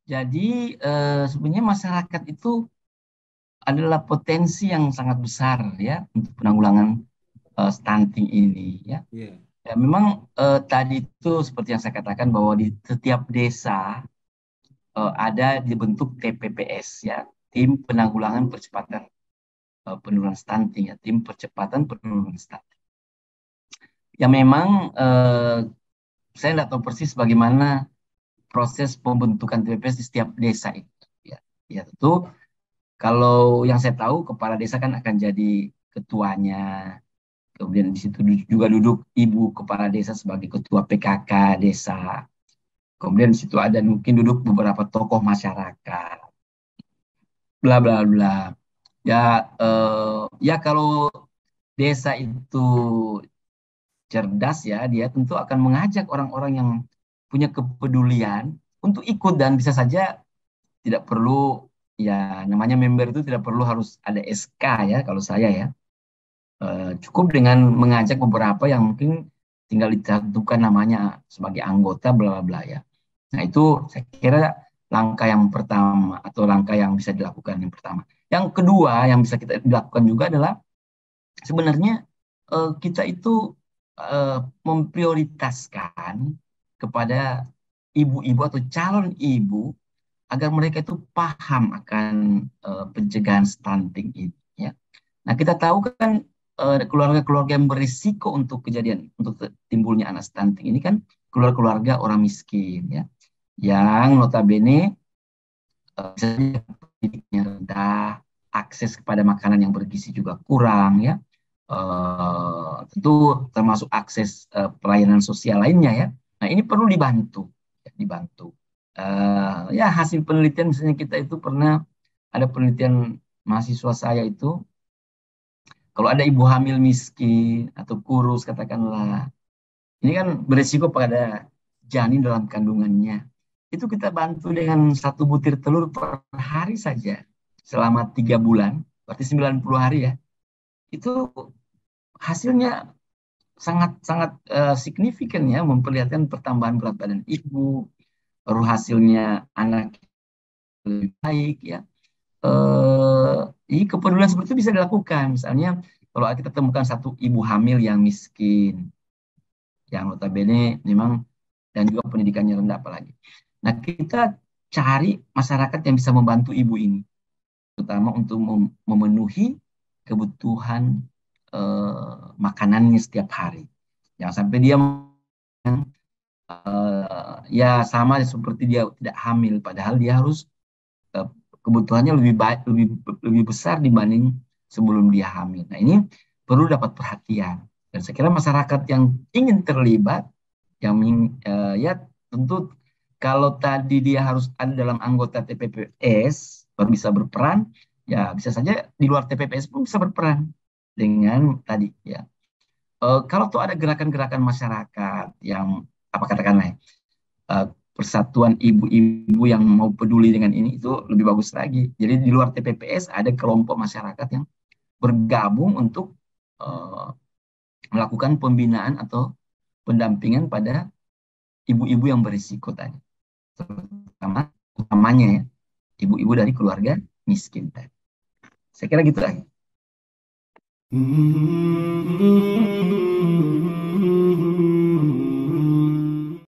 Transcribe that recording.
Jadi sebenarnya masyarakat itu adalah potensi yang sangat besar ya untuk penanggulangan stunting ini ya. Iya. Ya memang tadi itu seperti yang saya katakan bahwa di setiap desa ada dibentuk TPPS ya, tim penanggulangan percepatan penurunan stunting ya, tim percepatan penurunan stunting. Ya memang saya tidak tahu persis bagaimana proses pembentukan TPPS di setiap desa itu. Ya, ya tentu kalau yang saya tahu kepala desa kan akan jadi ketuanya. Kemudian di situ juga duduk ibu kepala desa sebagai ketua PKK desa. Kemudian di situ ada mungkin duduk beberapa tokoh masyarakat. Bla bla bla. Ya ya kalau desa itu cerdas ya, dia tentu akan mengajak orang-orang yang punya kepedulian untuk ikut dan bisa saja tidak perlu ya namanya member itu tidak perlu harus ada SK ya kalau saya ya. Cukup dengan mengajak beberapa yang mungkin tinggal ditentukan namanya sebagai anggota bla bla bla ya. Nah, itu saya kira langkah yang pertama atau langkah yang bisa dilakukan yang pertama. Yang kedua yang bisa kita dilakukan juga adalah sebenarnya kita itu eh, memprioritaskan kepada ibu-ibu atau calon ibu agar mereka itu paham akan pencegahan stunting ini ya. Nah, kita tahu kan keluarga-keluarga yang berisiko untuk kejadian untuk timbulnya anak stunting ini kan keluarga-keluarga orang miskin ya, yang notabene misalnya pendidiknya rendah, akses kepada makanan yang bergizi juga kurang ya. Tentu termasuk akses pelayanan sosial lainnya ya. Nah, ini perlu dibantu, ya, dibantu. Ya hasil penelitian misalnya kita itu pernah ada penelitian mahasiswa saya itu kalau ada ibu hamil miskin atau kurus katakanlah, ini kan beresiko pada janin dalam kandungannya. Itu kita bantu dengan satu butir telur per hari saja selama 3 bulan, berarti 90 hari ya. Itu hasilnya sangat sangat signifikan ya, memperlihatkan pertambahan berat badan ibu, baru hasilnya anak lebih baik ya. Ini kepedulian seperti itu bisa dilakukan. Misalnya kalau kita temukan satu ibu hamil yang miskin, yang notabene memang dan juga pendidikannya rendah apalagi. Nah, kita cari masyarakat yang bisa membantu ibu ini, terutama untuk memenuhi kebutuhan makanannya setiap hari. Jangan sampai dia ya sama seperti dia tidak hamil, padahal dia harus eh, kebutuhannya lebih baik, lebih besar dibanding sebelum dia hamil. Nah, ini perlu dapat perhatian. Dan saya kira masyarakat yang ingin terlibat, yang ya tentu kalau tadi dia harus ada dalam anggota TPPS baru bisa berperan, ya bisa saja di luar TPPS pun bisa berperan dengan tadi ya. Kalau tuh ada gerakan-gerakan masyarakat yang apa katakanlah ya, eh, persatuan ibu-ibu yang mau peduli dengan ini itu lebih bagus lagi. Jadi di luar TPPS ada kelompok masyarakat yang bergabung untuk eh, melakukan pembinaan atau pendampingan pada ibu-ibu yang berisiko tadi, terutama utamanya ya ibu-ibu dari keluarga miskin tadi. Saya kira gitu lagi.